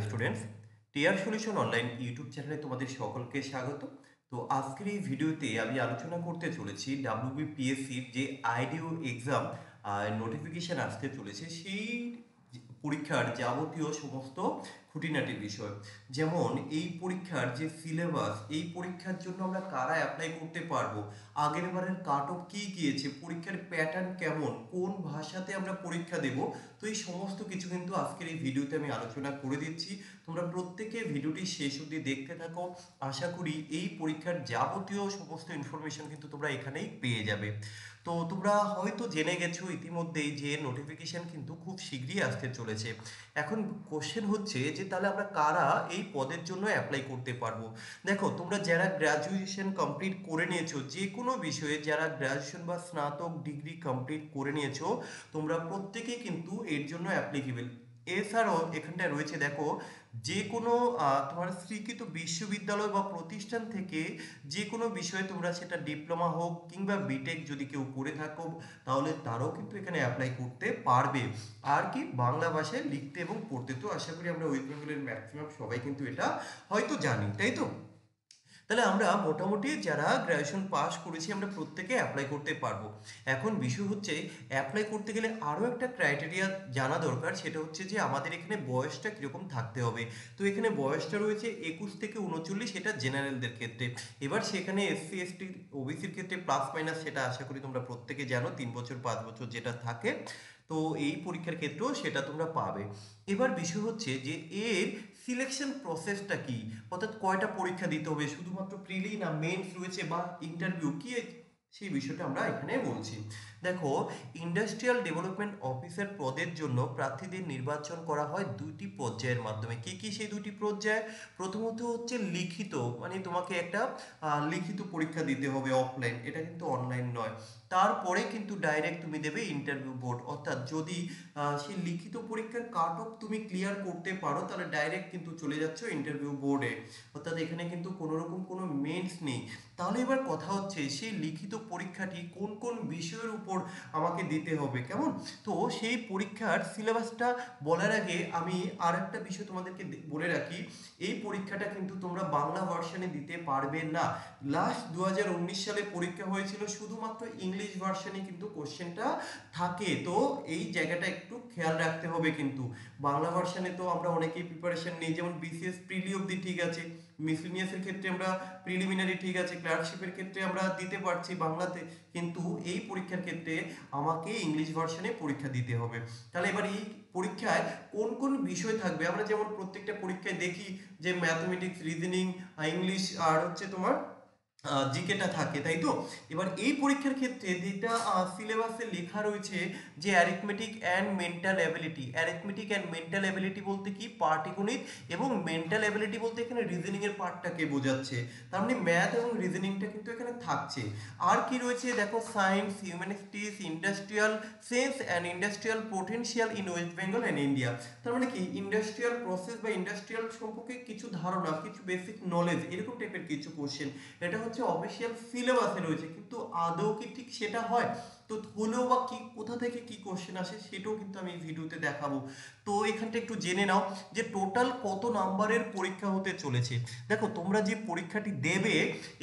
Students, TR solution online YouTube চ্যানেলে তোমাদের সকলকে স্বাগত। তো আজকের এই ভিডিওতে আমি আলোচনা করতে চলেছি ডাব্লিউবিপিএসসির যে আইডিও এক্সাম নোটিফিকেশন আসতে চলেছে সেই পরীক্ষার যাবতীয় সমস্ত খুঁটিনাটি বিষয়, যেমন এই পরীক্ষার যে সিলেবাস, এই পরীক্ষার জন্য আমরা কারা অ্যাপ্লাই করতে পারবো, আগের বারের কাট অফ কী গিয়েছে, পরীক্ষার প্যাটার্ন কেমন, কোন ভাষাতে আমরা পরীক্ষা দেব। তো এই সমস্ত কিছু কিন্তু আজকের এই ভিডিওতে আমি আলোচনা করে দিচ্ছি। তোমরা প্রত্যেকে ভিডিওটি শেষ অবধি দেখতে থাকো। আশা করি এই পরীক্ষার যাবতীয় সমস্ত ইনফরমেশন কিন্তু তোমরা এখানেই পেয়ে যাবে। তো তোমরা হয়তো জেনে গেছো ইতিমধ্যেই যে নোটিফিকেশন কিন্তু খুব শীঘ্রই আসতে চলেছে। এখন কোশ্চেন হচ্ছে যে তাহলে আমরা কারা এই পদের জন্য অ্যাপ্লাই করতে পারবো। দেখো, তোমরা যারা গ্র্যাজুয়েশন কমপ্লিট করে নিয়েছো, যে কোনো বিষয়ে যারা গ্র্যাজুয়েশন বা স্নাতক ডিগ্রি কমপ্লিট করে নিয়েছো, তোমরা প্রত্যেকেই কিন্তু এর জন্য অ্যাপ্লিকেবল। এছাড়াও এখানটায় রয়েছে, দেখো, যে কোনো তোমার স্বীকৃত বিশ্ববিদ্যালয় বা প্রতিষ্ঠান থেকে যে কোনো বিষয়ে তোমরা সেটা ডিপ্লোমা হোক কিংবা বিটেক যদি কেউ করে থাকো, তাহলে তারাও কিন্তু এখানে অ্যাপ্লাই করতে পারবে। আর কি, বাংলা ভাষায় লিখতে এবং পড়তে। তো আশা করি আমরা ওয়েস্ট বেঙ্গলের ম্যাক্সিমাম সবাই কিন্তু এটা হয়তো জানি, তাই তো? তাহলে আমরা মোটামুটি যারা গ্র্যাজুয়েশন পাস করেছি আমরা প্রত্যেকে অ্যাপ্লাই করতে পারবো। এখন বিষয় হচ্ছে, অ্যাপ্লাই করতে গেলে আরও একটা ক্রাইটেরিয়া জানা দরকার, সেটা হচ্ছে যে আমাদের এখানে বয়সটা কীরকম থাকতে হবে। তো এখানে বয়সটা রয়েছে 21 থেকে 39, এটা জেনারেলদের ক্ষেত্রে। এবার সেখানে এসসি এসটি ওবিসির ক্ষেত্রে প্লাস মাইনাস সেটা আশা করি তোমরা প্রত্যেকে জানো, 3 বছর 5 বছর যেটা থাকে। তো এই পরীক্ষার ক্ষেত্রেও সেটা তোমরা পাবে। এবার বিষয় হচ্ছে যে এর সিলেকশন প্রসেসটা কি, অর্থাৎ কয়টা পরীক্ষা দিতে হবে, শুধুমাত্র প্রিলি না মেন্স রয়েছে বা ইন্টারভিউ কি, সেই বিষয়টা আমরা এখানে বলছি। দেখো, ইন্ডাস্ট্রিয়াল ডেভেলপমেন্ট অফিসার পদের জন্য প্রার্থীদের নির্বাচন করা হয় দুইটি পর্যায়ের মাধ্যমে। কি কি সেই দুটি পর্যায়? প্রথমত হচ্ছে লিখিত, মানে তোমাকে একটা লিখিত পরীক্ষা দিতে হবে অফলাইন, এটা কিন্তু অনলাইন নয়। তারপরে কিন্তু ডাইরেক্ট তুমি দেবে ইন্টারভিউ বোর্ড, অর্থাৎ যদি সেই লিখিত পরীক্ষার কাট অফ তুমি ক্লিয়ার করতে পারো, তাহলে ডাইরেক্ট কিন্তু চলে যাচ্ছ ইন্টারভিউ বোর্ডে, অর্থাৎ এখানে কিন্তু কোনো রকম কোনো মেন্স নেই। তাহলে এবার কথা হচ্ছে, সেই লিখিত পরীক্ষাটি কোন কোন বিষয়ের উপর আমাকে দিতে হবে, কেমন? তো সেই পরীক্ষার সিলেবাসটা বলার আগে আমি আর একটা বিষয় তোমাদেরকে বলে রাখি, এই পরীক্ষাটা কিন্তু তোমরা বাংলা ভার্সনে দিতে পারবে না। লাস্ট 2019 সালে পরীক্ষা হয়েছিল, শুধুমাত্র ইংলিশ ভার্সনে কিন্তু কোশ্চেনটা থাকে। তো এই জায়গাটা একটু খেয়াল রাখতে হবে কিন্তু। বাংলা ভার্সনে তো আমরা অনেকেই প্রিপারেশন নিই, যেমন বিসিএস প্রিলি অবধি ঠিক আছে, মিসলিনিয়াসের ক্ষেত্রে আমরা প্রিলিমিনারি ঠিক আছে, ক্লার্কশিপের ক্ষেত্রে আমরা দিতে পারছি বাংলাতে, কিন্তু এই পরীক্ষার ক্ষেত্রে আমাকে ইংলিশ ভার্সনে পরীক্ষা দিতে হবে। তাহলে এবার এই পরীক্ষায় কোন কোন বিষয় থাকবে, আমরা যেমন প্রত্যেকটা পরীক্ষায় দেখি যে ম্যাথমেটিক্স, রিজনিং, ইংলিশ আর হচ্ছে তোমার জিকেটা থাকে, তাই তো? এবার এই পরীক্ষার ক্ষেত্রে যেটা সিলেবাসে লেখা রয়েছে, যে arithmetic and mental ability. Arithmetic and mental ability বলতে কি, পাটিগণিত, এবং মেন্টাল অ্যাবিলিটি বলতে এখানে রিজনিং এর পার্টটাকে বোঝাচ্ছে। তার মানে ম্যাথ এবং রিজনিংটা কিন্তু এখানে থাকছে। আর কি রয়েছে দেখো, science, humanities, industrial sense and industrial potential in West Bengal and India. তার মানে কি, ইন্ডাস্ট্রিয়াল প্রসেস বা ইন্ডাস্ট্রিয়াল সম্পর্কে কিছু ধারণা, কিছু বেসিক নলেজ, এরকম টাইপের কিছু কোশ্চেন। এটা হচ্ছে অফিসিয়াল সিলেবাসে রয়েছে, কিন্তু আদৌ কি ঠিক সেটা হয়? তো হলেও বা কি, কোথা থেকে কি কোশ্চেন আসে সেটাও কিন্তু আমি এই ভিডিওতে দেখাবো। তো এখানটা একটু জেনে নাও যে টোটাল কত নাম্বারের পরীক্ষা হতে চলেছে। দেখো, তোমরা যে পরীক্ষাটি দেবে,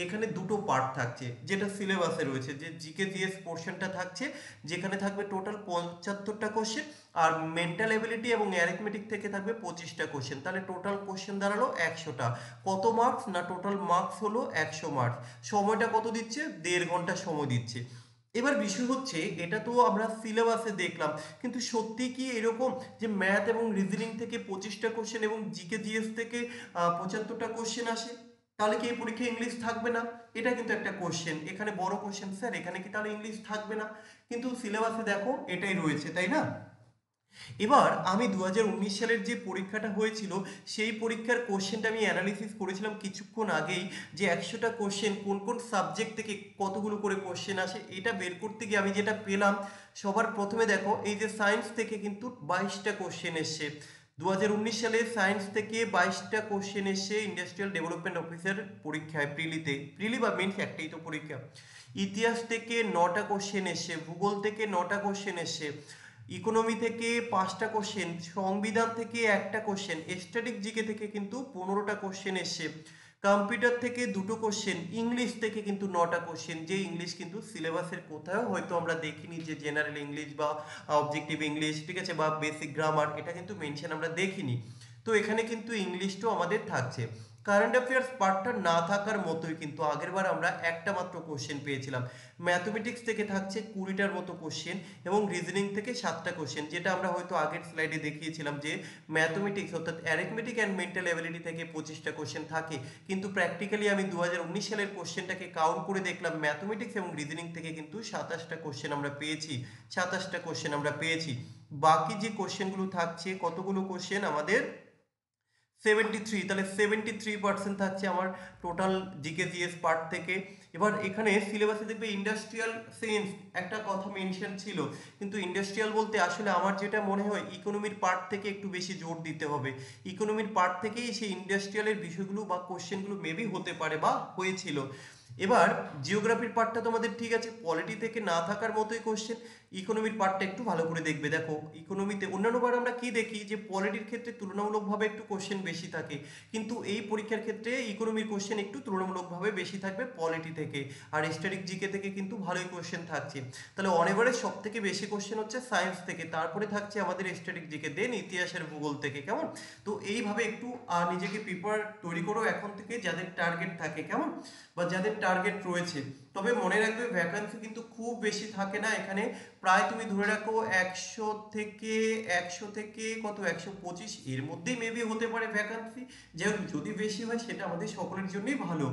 এখানে দুটো পার্ট থাকছে, যেটা সিলেবাসে রয়েছে, যে জিকে জিএস পোর্শনটা থাকছে, যেখানে থাকবে টোটাল 75টা কোশ্চেন, আর মেন্টাল এবিলিটি এবং অ্যারিথমেটিক থেকে থাকবে 25টা কোশ্চেন। তাহলে টোটাল কোশ্চেন দাঁড়ালো 100টা। কত মার্কস না, টোটাল মার্কস হলো 100 মার্কস। সময়টা কত দিচ্ছে? 1.5 ঘন্টা সময় দিচ্ছে। এবার বিষয় হচ্ছে, এটা তো আমরা সিলেবাসে দেখলাম, কিন্তু সত্যি কি এরকম যে ম্যাথ এবং রিজনিং থেকে 25টা কোশ্চেন এবং জিকে জিএস থেকে 75টা কোশ্চেন আসে? তাহলে কি এই পরীক্ষায় ইংলিশ থাকবে না? এটা কিন্তু একটা কোশ্চেন, এখানে বড় কোশ্চেন, স্যার এখানে কি তাহলে ইংলিশ থাকবে না? কিন্তু সিলেবাসে দেখো এটাই রয়েছে, তাই না? এবার আমি 2019 সালের যে পরীক্ষাটা হয়েছিল, সেই পরীক্ষার কোশ্চেনটা আমি অ্যানালিসিস করেছিলাম কিছুক্ষণ আগেই, যে 100টা কোশ্চেন কোন কোন সাবজেক্ট থেকে কতগুলো করে কোশ্চেন আসে, এটা বের করতে গিয়ে আমি যেটা পেলাম, সবার প্রথমে দেখো, এই যে সায়েন্স থেকে কিন্তু 22টা কোশ্চেন এসছে। 2019 সালে সায়েন্স থেকে 22টা কোশ্চেন এসছে ইন্ডাস্ট্রিয়াল ডেভেলপমেন্ট অফিসার পরীক্ষায়, প্রিলিতে, প্রিলি বা মেন্স একটাই তো পরীক্ষা। ইতিহাস থেকে 9টা কোশ্চেন এসছে, ভূগোল থেকে 9টা কোশ্চেন এসছে, ইকোনমি থেকে 5টা কোশ্চেন, সংবিধান থেকে একটা কোশ্চেন, স্ট্যাটিক জিকে থেকে কিন্তু 15টা কোশ্চেন এসছে, কম্পিউটার থেকে 2টো কোশ্চেন, ইংলিশ থেকে কিন্তু 9টা কোশ্চেন, যে ইংলিশ কিন্তু সিলেবাসের কোথাও হয়তো আমরা দেখিনি, যে জেনারেল ইংলিশ বা অবজেক্টিভ ইংলিশ, ঠিক আছে, বা বেসিক গ্রামার, এটা কিন্তু মেনশন আমরা দেখিনি। তো এখানে কিন্তু ইংলিশটাও আমাদের থাকছে। কারেন্ট অ্যাফেয়ার্স পার্টটা না থাকার মতোই, কিন্তু আগেরবার আমরা একটা মাত্র কোশ্চেন পেয়েছিলাম। ম্যাথমেটিক্স থেকে থাকছে 20টার মতো কোশ্চেন এবং রিজনিং থেকে 7টা কোশ্চেন, যেটা আমরা হয়তো আগের স্লাইডে দেখিয়েছিলাম যে ম্যাথমেটিক্স অর্থাৎ অ্যারিথমেটিক অ্যান্ড মেন্টাল অ্যাবিলিটি থেকে 25টা কোশ্চেন থাকে, কিন্তু প্র্যাকটিক্যালি আমি 2019 সালের কোশ্চেনটাকে কাউন্ট করে দেখলাম ম্যাথমেটিক্স এবং রিজনিং থেকে কিন্তু 27টা কোশ্চেন আমরা পেয়েছি, 27টা কোশ্চেন আমরা পেয়েছি। বাকি যে কোশ্চেনগুলো থাকছে, কতগুলো কোশ্চেন আমাদের 73, তাহলে 73% থাকছে আমার টোটাল জিকে জিএস পার্ট থেকে। এবার এখানে সিলেবাসে দেখবে ইন্ডাস্ট্রিয়াল সেন্স একটা কথা মেনশন ছিল, কিন্তু ইন্ডাস্ট্রিয়াল বলতে আসলে আমার যেটা মনে হয় ইকোনমির পার্ট থেকে একটু বেশি জোর দিতে হবে। ইকোনমির পার্ট থেকেই সেই ইন্ডাস্ট্রিয়ালের বিষয়গুলো বা কোশ্চেনগুলো মেবি হতে পারে বা হয়েছিল। এবার জিওগ্রাফির পার্টটা তোমাদের ঠিক আছে, পলিটি থেকে না থাকার মতোই কোশ্চেন। ইকোনমির পার্টটা একটু ভালো করে দেখবে। দেখো ইকোনমিতে অন্যান্যবার আমরা কি দেখি যে পলিটির ক্ষেত্রে তুলনামূলকভাবে একটু কোশ্চেন বেশি থাকে, কিন্তু এই পরীক্ষার ক্ষেত্রে ইকোনমির কোশ্চেন একটু তুলনামূলকভাবে বেশি থাকবে পলিটি থেকে, আর স্ট্যাটিক জিকে থেকে কিন্তু ভালোই কোশ্চেন থাকছে। তাহলে অন এভারেজ সব থেকে বেশি কোশ্চেন হচ্ছে সায়েন্স থেকে, তারপরে থাকছে আমাদের স্ট্যাটিক জিকে, দেন ইতিহাসের ভূগোল থেকে, কেমন? তো এইভাবে একটু নিজেকে প্রিপার তৈরি করো এখন থেকে, যাদের টার্গেট থাকে, কেমন, বা যাদের টার্গেট রয়েছে। তবে মনে রাখবে ভ্যাকান্সি কিন্তু খুব বেশি থাকে না এখানে, প্রায় তুমি ধরে রাখো 100 থেকে কত 125 এর মধ্যেই মেবি হতে পারে ভ্যাকান্সি। যাই হোক, যদি বেশি হয় সেটা আমাদের সকলের জন্যই ভালো।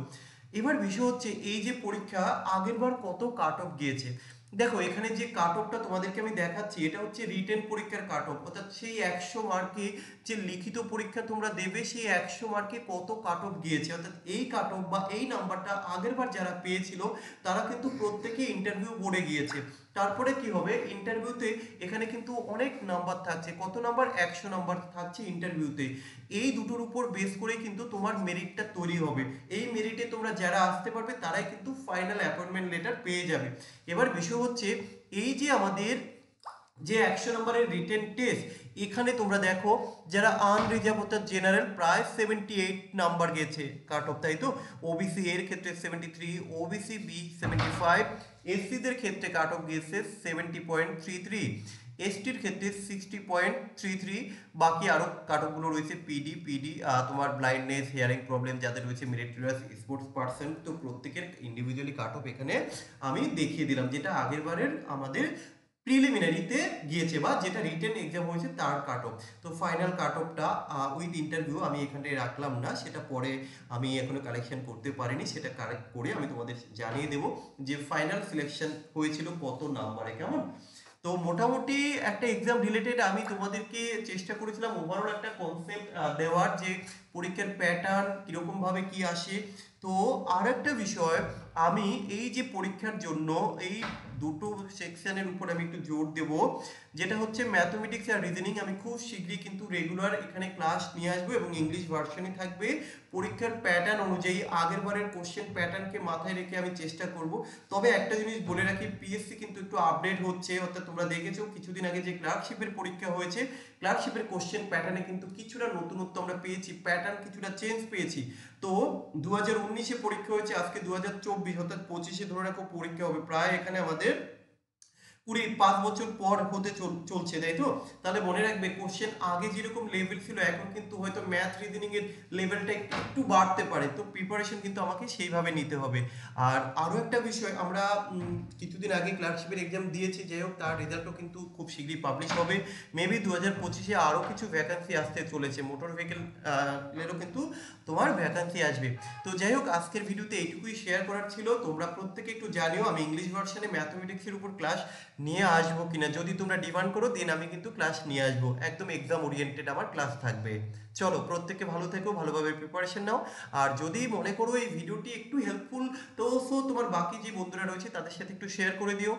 এবার বিষয় হচ্ছে এই যে পরীক্ষা আগের বার কত কাট অফ গিয়েছে। দেখো এখানে যে কাট অফটা তোমাদেরকে আমি দেখাচ্ছি, এটা হচ্ছে রিটেন পরীক্ষার কাট অফ, অর্থাৎ সেই 100 মার্কে যে লিখিত পরীক্ষা তোমরা দেবে সেই 100 মার্কে কত কাট অফ গিয়েছে, অর্থাৎ এই কাট অফ বা এই নাম্বারটা আগের বার যারা পেয়েছিল তারা কিন্তু প্রত্যেকে ইন্টারভিউ বোর্ডে গিয়েছে। তারপরে কি হবে ইন্টারভিউতে, এখানে কিন্তু অনেক নাম্বার থাকছে, কত নাম্বার, 100 নাম্বার থাকছে ইন্টারভিউতে। এই দুটোর উপর বেস করেই কিন্তু তোমার মেরিটটা তৈরি হবে। এই মেরিটে তোমরা যারা আসতে পারবে তারাই কিন্তু ফাইনাল অ্যাপয়েন্টমেন্ট লেটার পেয়ে যাবে। এবার বিষয় হচ্ছে এই যে আমাদের যে 100 নম্বরের রিটেন টেস্ট, এখানে তোমরা দেখো যারা আনরিজার্ভ অর্থাৎ জেনারেল প্রায় 78 নাম্বার গেছে কাট অফ, তাই তো? ওবিসি এর ক্ষেত্রে 73, ওবিসি বি 75, এসসিদের ক্ষেত্রে কাট অফ গিয়েছে 70.33, এসটির ক্ষেত্রে 60.33, বাকি আরো কাট অফগুলো রয়েছে পিডি তোমার ব্লাইন্ডনেস, হিয়ারিং প্রবলেম যাদের রয়েছে, মেরিটোরিয়াস, স্পোর্টস পার্সন, তো প্রত্যেকের ইন্ডিভিজুয়ালি কাট অফ এখানে আমি দেখিয়ে দিলাম, যেটা আগের বারের আমাদের প্রিলিমিনারিতে গিয়েছে বা যেটা রিটেন এক্সাম হয়েছে তার কাট অফ। তো ফাইনাল কাট অফটা উইথ ইন্টারভিউ আমি এখানে রাখলাম না, সেটা পরে আমি এখনো কালেকশন করতে পারিনি, সেটা কালেক্ট করে আমি তোমাদের জানিয়ে দেবো যে ফাইনাল সিলেকশন হয়েছিল কত নাম্বারে, কেমন? তো মোটামুটি একটা এক্সাম রিলেটেড আমি তোমাদেরকে চেষ্টা করেছিলাম ওভারঅল একটা কনসেপ্ট দেওয়ার, যে পরীক্ষার প্যাটার্ন কিরকম ভাবে কি আসে। তো আর একটা বিষয়, আমি এই যে পরীক্ষার জন্য এই দুটো সেকশনের উপর আমি একটু জোর দেব, যেটা হচ্ছে ম্যাথমেটিক্স আর রিজনিং। আমি খুব শীঘ্রই কিন্তু রেগুলার এখানে ক্লাস নিয়ে আসবো এবং ইংলিশ ভার্সনই থাকবে। পরীক্ষার প্যাটার্ন অনুযায়ী আগের বারের কোশ্চেন প্যাটার্নকে মাথায় রেখে আমি চেষ্টা করব। তবে একটা জিনিস বলে রাখি, পিএসসি কিন্তু একটু আপডেট হচ্ছে, অর্থাৎ তোমরা দেখেছো কিছুদিন আগে যে ক্লার্কশিপের পরীক্ষা হয়েছে, ক্লার্কশিপের কোশ্চেন প্যাটার্নে কিন্তু কিছুটা নতুনত্ব আমরা পেয়েছি, প্যাটার্ন কিছুটা চেঞ্জ পেয়েছি। তো 2019-এ পরীক্ষা হয়েছে, আজকে 2024 অর্থাৎ 25-এ ধরে রাখো পরীক্ষা হবে, প্রায় এখানে আমাদের 5 বছর পর হতে চলছে, তাই তো? তাহলে মনে রাখবে কোশ্চেন আগে যেরকম লেভেল ছিল এখন কিন্তু হয়তো ম্যাথ রিজনিং এর লেভেলটা একটু বাড়তে পারে, তো প্রিপারেশন কিন্তু আমাকে সেইভাবে নিতে হবে। আর আরো একটা বিষয়, আমরা কিছুদিন আগে ক্লার্কশিপের এক্সাম দিয়েছি, যাই হোক তার রেজাল্টও কিন্তু খুব শীঘ্রই পাবলিশ হবে। মেবি 2025-এ আরো কিছু ভ্যাকান্সি আসতে চলেছে, মোটর ভেহিকেল এরও কিন্তু তোমার ভ্যাকান্সি আসবে। তো যাই হোক আজকের ভিডিওতে এইটুকুই শেয়ার করার ছিল, তোমরা প্রত্যেকে একটু জানিও আমি ইংলিশ ভার্সনে ম্যাথমেটিক্সের উপর ক্লাস নিয়ে আসবো কিনা, যদি তোমরা ডিমান্ড করো দেন আমি কিন্তু ক্লাস নিয়ে আসবো, একদম এক্সাম ওরিয়েন্টেড আমার ক্লাস থাকবে। চলো প্রত্যেকে ভালো থেকো, ভালোভাবে প্রিপারেশন নাও। আর যদি মনে করো এই ভিডিওটি একটু হেল্পফুল, তো তোমার বাকি যে বন্ধুরা রয়েছে তাদের সাথে একটু শেয়ার করে দিও।